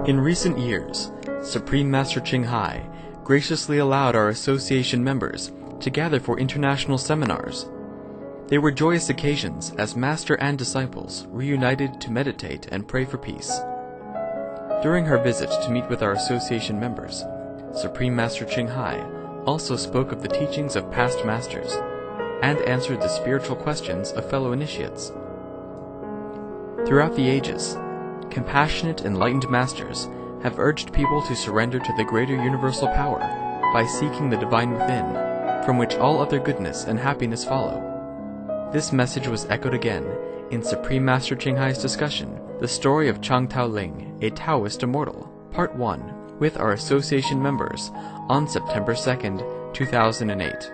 In recent years, Supreme Master Ching Hai graciously allowed our association members to gather for international seminars. They were joyous occasions as master and disciples reunited to meditate and pray for peace. During her visit to meet with our association members, Supreme Master Ching Hai also spoke of the teachings of past masters and answered the spiritual questions of fellow initiates. Throughout the ages, compassionate, enlightened masters have urged people to surrender to the greater universal power by seeking the divine within, from which all other goodness and happiness follow. This message was echoed again in Supreme Master Ching Hai's discussion, The Story of Chang Tao Ling, a Taoist Immortal, Part 1, with our association members on September 2nd, 2008.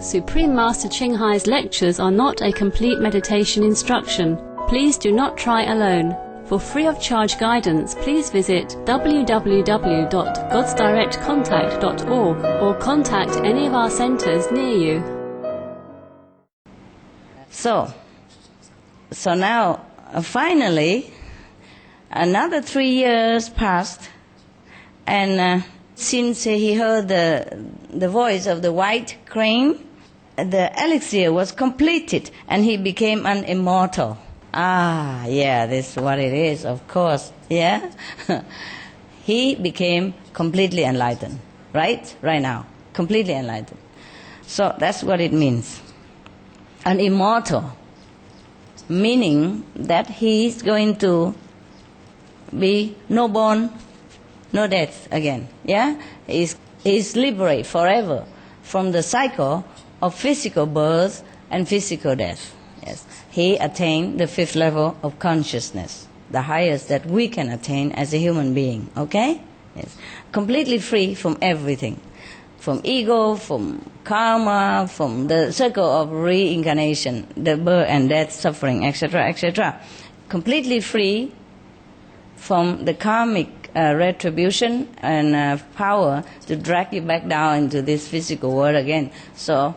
Supreme Master Ching Hai's lectures are not a complete meditation instruction. Please do not try alone. For free of charge guidance, please visit www.godsdirectcontact.org or contact any of our centers near you. So now, finally, another 3 years passed, and since he heard the voice of the white crane, the elixir was completed, and he became an immortal. Ah, yeah, this is what it is, of course, yeah? He became completely enlightened, right? Right now, completely enlightened. So that's what it means. An immortal, meaning that he's going to be no born, no death again, yeah? He's liberated forever from the cycle of physical birth and physical death. Yes, he attained the 5th level of consciousness, the highest that we can attain as a human being, okay? Yes, completely free from everything, from ego, from karma, from the circle of reincarnation, the birth and death, suffering, etc., etc. Completely free from the karmic retribution and power to drag you back down into this physical world again. So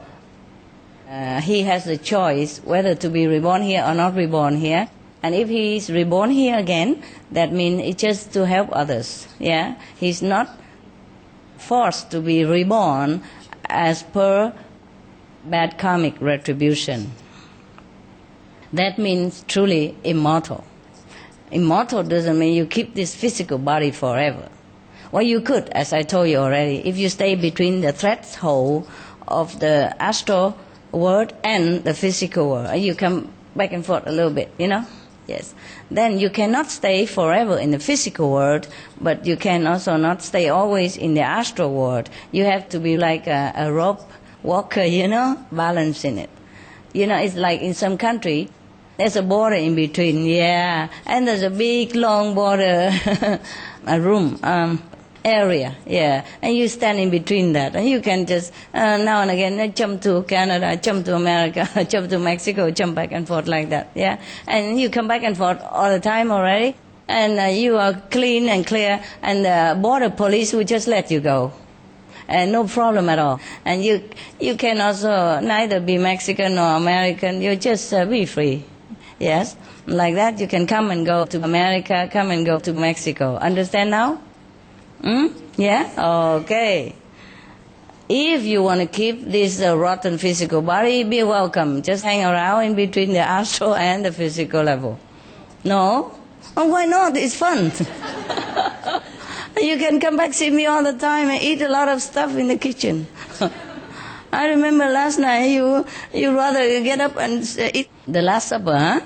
he has the choice whether to be reborn here or not reborn here. And if he is reborn here again, that means it's just to help others. Yeah, he's not forced to be reborn as per bad karmic retribution. That means truly immortal. Immortal doesn't mean you keep this physical body forever. Well, you could, as I told you already, if you stay between the threshold of the astral world and the physical world. You come back and forth a little bit, you know? Yes. Then you cannot stay forever in the physical world, but you can also not stay always in the astral world. You have to be like a rope walker, you know, balancing it. You know, it's like in some country, there's a border in between, yeah, and there's a big long border, a room, area, yeah, and you stand in between that, and you can just now and again jump to Canada, jump to America, jump to Mexico, jump back and forth like that, yeah, and you come back and forth all the time already, and you are clean and clear, and the border police will just let you go, and no problem at all. And you can also neither be Mexican nor American, you just be free, yes, like that. You can come and go to America, come and go to Mexico. Understand now? Yeah? Okay. If you want to keep this rotten physical body, be welcome. Just hang around in between the astral and the physical level. No? Oh, why not? It's fun. You can come back, see me all the time, and eat a lot of stuff in the kitchen. I remember last night you rather get up and eat the last supper, huh?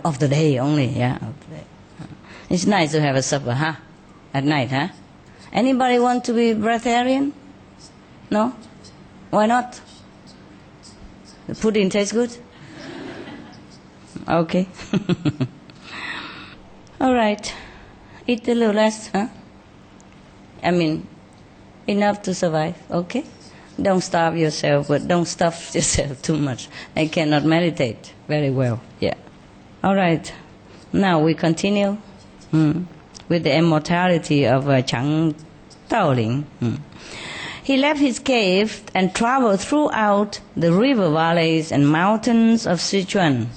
Of the day only, yeah. Of the day. It's nice to have a supper, huh? At night, huh? Anybody want to be breatharian? No? Why not? The pudding tastes good? Okay. All right. Eat a little less, huh? I mean, enough to survive, okay? Don't starve yourself, but don't stuff yourself too much. I cannot meditate very well, yeah. All right. Now we continue. With the immortality of Chang Tao ling. He left his cave and traveled throughout the river valleys and mountains of Sichuan,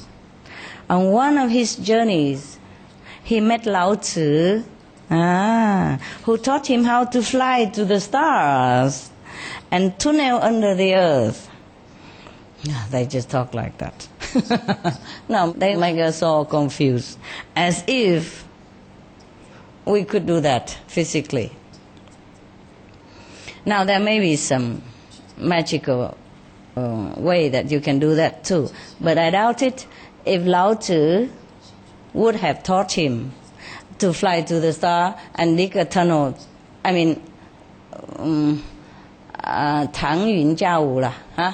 On one of his journeys, he met Lao Tzu, who taught him how to fly to the stars and tunnel under the earth. They just talk like that. No, they make us all confused, as if we could do that physically. Now, there may be some magical way that you can do that too, but I doubt it. If Lao Tzu would have taught him to fly to the star and dig a tunnel, I mean, 腾云驾雾啦, huh?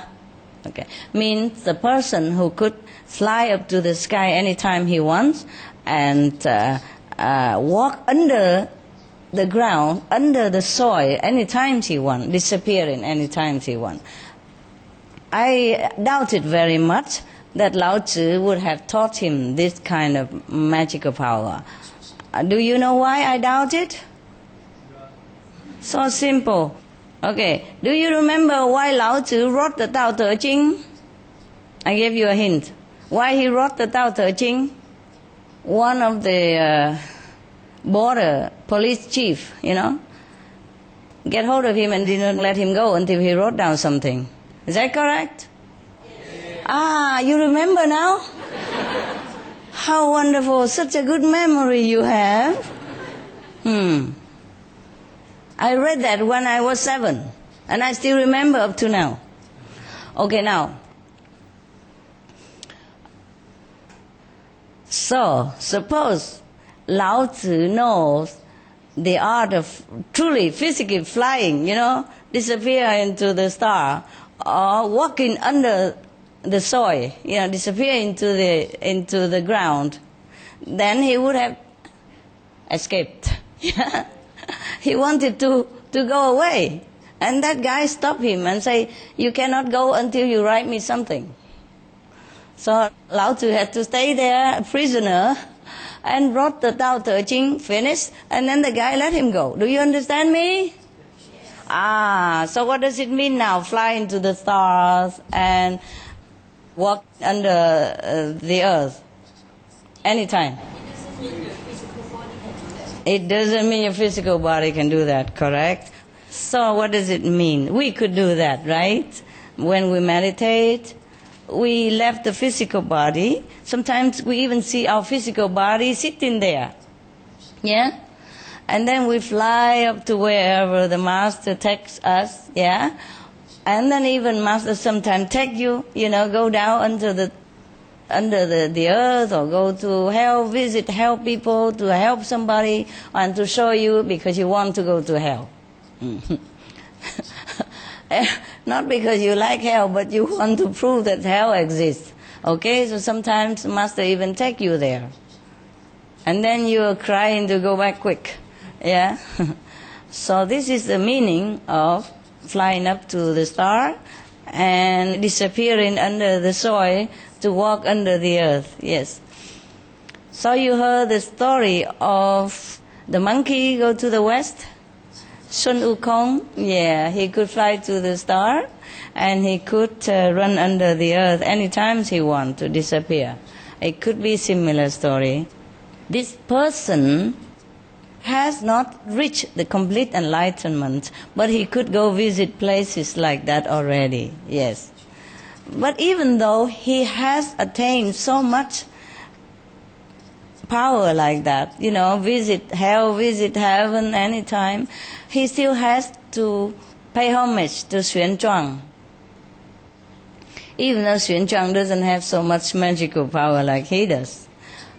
Okay, means the person who could fly up to the sky anytime he wants and walk under the ground, under the soil, anytime he wants, disappear in any time he wants. I doubt it very much that Lao Tzu would have taught him this kind of magical power. Do you know why I doubt it? So simple. Okay, do you remember why Lao Tzu wrote the Tao Te Ching? I gave you a hint. Why he wrote the Tao Te Ching? One of the border police chief, get hold of him and didn't let him go until he wrote down something. Is that correct? Yes. You remember now? How wonderful, such a good memory you have. I read that when I was 7, and I still remember up to now. Okay, now. So, suppose Lao Tzu knows the art of truly physically flying, disappear into the star, or walking under the soil, disappear into the ground, then he would have escaped. He wanted to go away. And that guy stopped him and say, "You cannot go until you write me something." So Lao Tzu had to stay there, a prisoner, and wrote the Tao Te Ching, finished, and then the guy let him go. Do you understand me? Yes. So what does it mean now? Fly into the stars and walk under the earth anytime. It doesn't mean your physical body can do that, correct? So what does it mean? We could do that, right? When we meditate, we left the physical body. Sometimes we even see our physical body sitting there. Yeah? And then we fly up to wherever the master takes us, yeah? And then even master sometimes take you, go down under the earth, or go to hell, visit hell people, to help somebody, and to show you because you want to go to hell. Not because you like hell, but you want to prove that hell exists. Okay, so sometimes master even take you there. And then you are crying to go back quick. Yeah? So this is the meaning of flying up to the star and disappearing under the soil to walk under the earth. Yes. So you heard the story of the monkey go to the west? Sun Wukong, yeah, he could fly to the star and he could run under the earth any time he wanted to disappear. It could be a similar story. This person has not reached the complete enlightenment, but he could go visit places like that already, yes. But even though he has attained so much power like that, visit hell, visit heaven anytime, he still has to pay homage to Xuan Zhuang. Even though Xuan Zhuang doesn't have so much magical power like he does.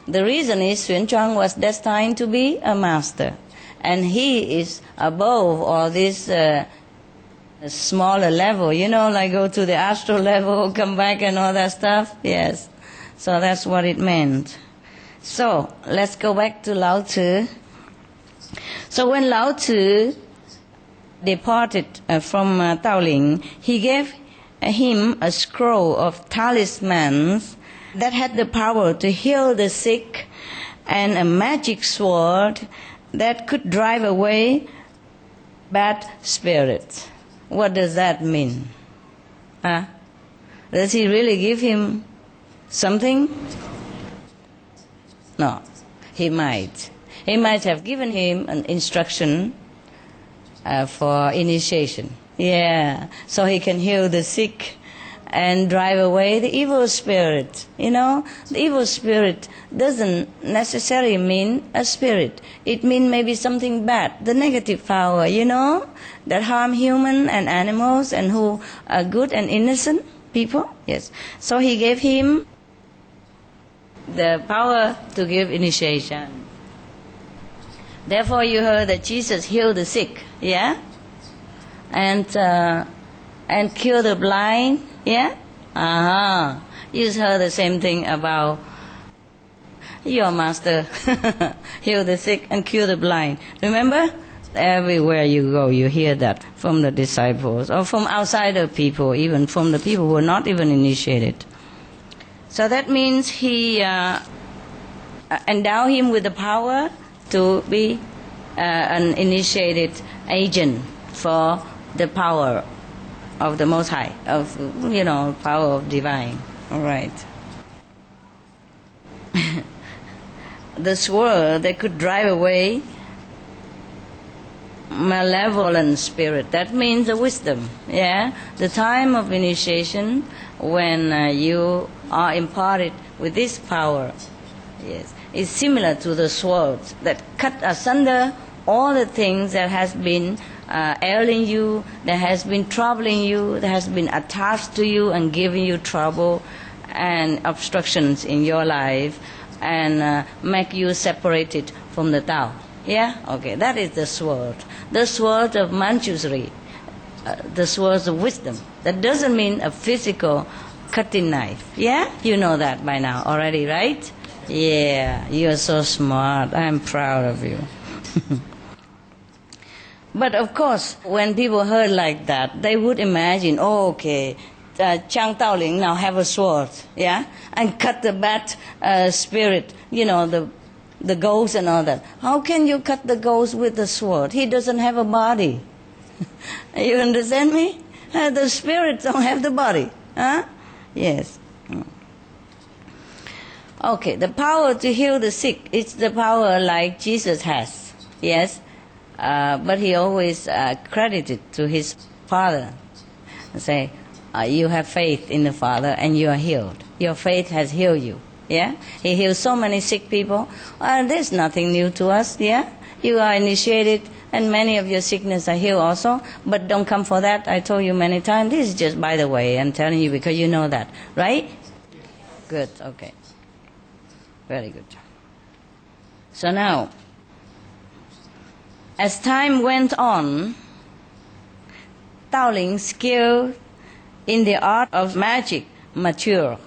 The reason is Xuan Zhuang was destined to be a master, and he is above all this smaller level, like go to the astral level, come back and all that stuff. Yes. So that's what it meant. So let's go back to Lao Tzu. So when Lao Tzu departed from Tao Ling, he gave him a scroll of talismans that had the power to heal the sick, and a magic sword that could drive away bad spirits. What does that mean? Does he really give him something? No. He might. He might have given him an instruction for initiation. Yeah. So he can heal the sick and drive away the evil spirit. You know, the evil spirit doesn't necessarily mean a spirit. It means maybe something bad, the negative power, you know, that harm human and animals and who are good and innocent people. Yes. So he gave him the power to give initiation. Therefore you heard that Jesus healed the sick, yeah? And cure the blind, yeah? You heard the same thing about your master. Heal the sick and cure the blind. Remember? Everywhere you go, you hear that from the disciples or from outsider people, even from the people who are not even initiated. So that means he endow him with the power to be an initiated agent for the power of the Most High, of, you know, power of divine. All right. The sword that could drive away malevolent spirit. That means the wisdom. Yeah, the time of initiation when you are imparted with this power. Yes, is similar to the sword that cut asunder all the things that has been ailing you, that has been troubling you, that has been attached to you and giving you trouble and obstructions in your life, and make you separated from the Tao. Yeah? Okay, that is the sword. The sword of Manjushri, the sword of wisdom. That doesn't mean a physical cutting knife. Yeah? You know that by now already, right? Yeah, you're so smart. I'm proud of you. But of course, when people heard like that, they would imagine, oh, okay, Chang Tao ling now have a sword, yeah, and cut the bad spirit, you know, the ghost and all that. How can you cut the ghost with the sword? He doesn't have a body. You understand me? The spirits don't have the body. Huh? Yes. Okay, the power to heal the sick, it's the power like Jesus has. Yes. But he always credited to his Father. Say, you have faith in the Father and you are healed. Your faith has healed you. Yeah? He heals so many sick people. There's nothing new to us. Yeah? You are initiated and many of your sickness are healed also. But don't come for that. I told you many times. This is just by the way. I'm telling you because you know that. Right? Good. Okay. Very good. So now, as time went on, Tao Ling's skill in the art of magic matured.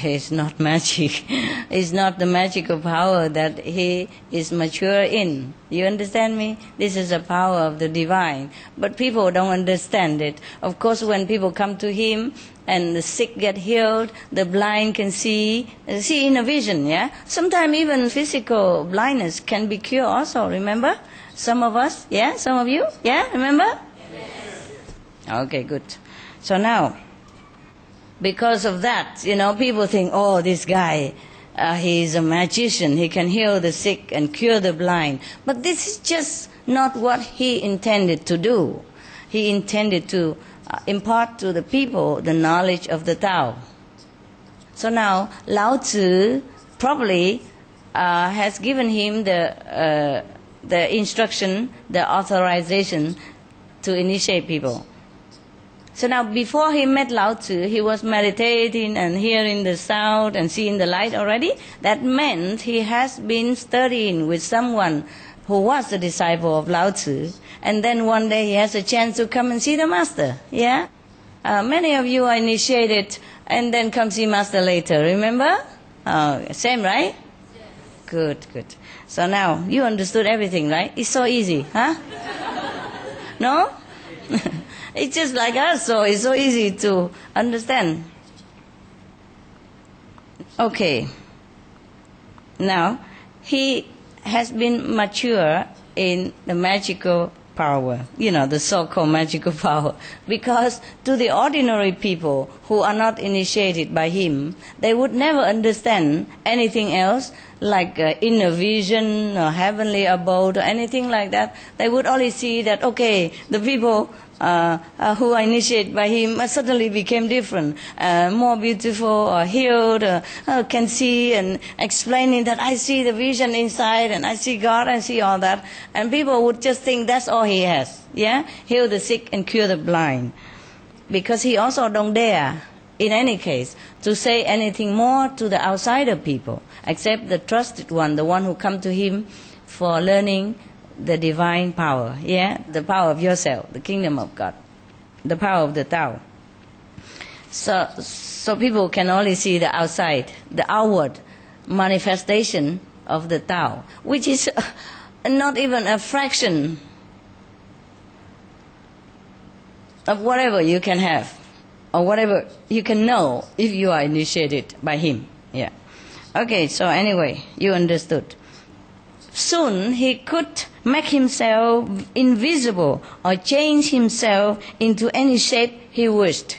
It's not magic. It's not the magical power that he is mature in. You understand me? This is a power of the divine. But people don't understand it. Of course, when people come to him and the sick get healed, the blind can see in a vision, yeah? Sometimes even physical blindness can be cured also, remember? Some of us, yeah? Some of you, yeah? Remember? Yes. Okay, good. So now, because of that, you know, people think, oh, this guy, he's a magician. He can heal the sick and cure the blind. But this is just not what he intended to do. He intended to impart to the people the knowledge of the Tao. So now, Lao Tzu probably has given him the instruction, the authorization to initiate people. So now, before he met Lao Tzu, he was meditating and hearing the sound and seeing the light already. That meant he has been studying with someone who was a disciple of Lao Tzu. And then one day he has a chance to come and see the master. Yeah? Many of you are initiated and then come see master later. Remember? Same, right? Yes. Good, good. So now, you understood everything, right? It's so easy, huh? No? It's just like us, so it's so easy to understand. Okay. Now, he has been mature in the magical power, the so-called magical power. Because to the ordinary people who are not initiated by him, they would never understand anything else like inner vision or heavenly abode or anything like that. They would only see that, okay, the people who are initiated by him suddenly became different, more beautiful or healed, can see and explaining that I see the vision inside and I see God, I see all that. And people would just think that's all he has, heal the sick and cure the blind. Because he also don't dare, in any case, to say anything more to the outsider people, except the trusted one, the one who come to him for learning the divine power, the power of yourself, the kingdom of God, the power of the Tao. So people can only see the outside, the outward manifestation of the Tao, which is not even a fraction of whatever you can have or whatever you can know if you are initiated by him. Okay, so anyway, you understood. Soon he could make himself invisible or change himself into any shape he wished.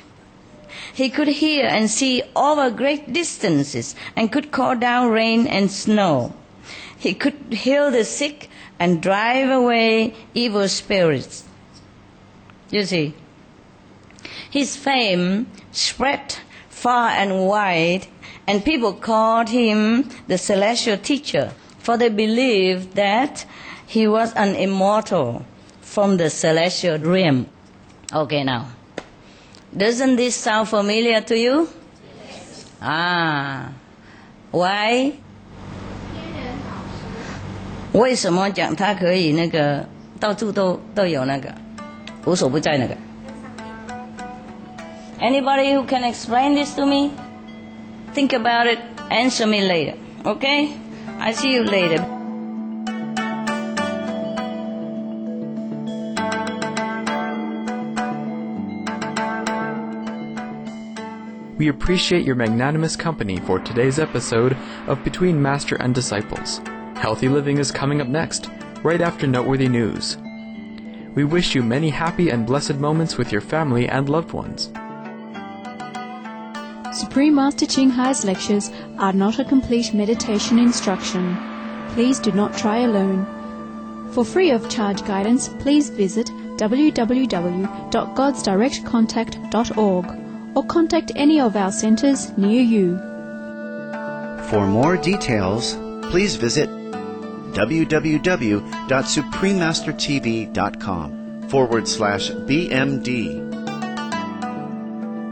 He could hear and see over great distances and could call down rain and snow. He could heal the sick and drive away evil spirits. You see, his fame spread far and wide, and people called him the celestial teacher, for they believed that he was an immortal from the celestial realm. Okay, now, doesn't this sound familiar to you? Why? 为什么讲他可以那个到处都有那个无所不在那个 Anybody who can explain this to me? Think about it. Answer me later. Okay? I see you later. We appreciate your magnanimous company for today's episode of Between Master and Disciples. Healthy living is coming up next, right after noteworthy news. We wish you many happy and blessed moments with your family and loved ones. Supreme Master Ching Hai's lectures are not a complete meditation instruction. Please do not try alone. For free of charge guidance, please visit www.godsdirectcontact.org or contact any of our centers near you. For more details, please visit www.suprememastertv.com/BMD.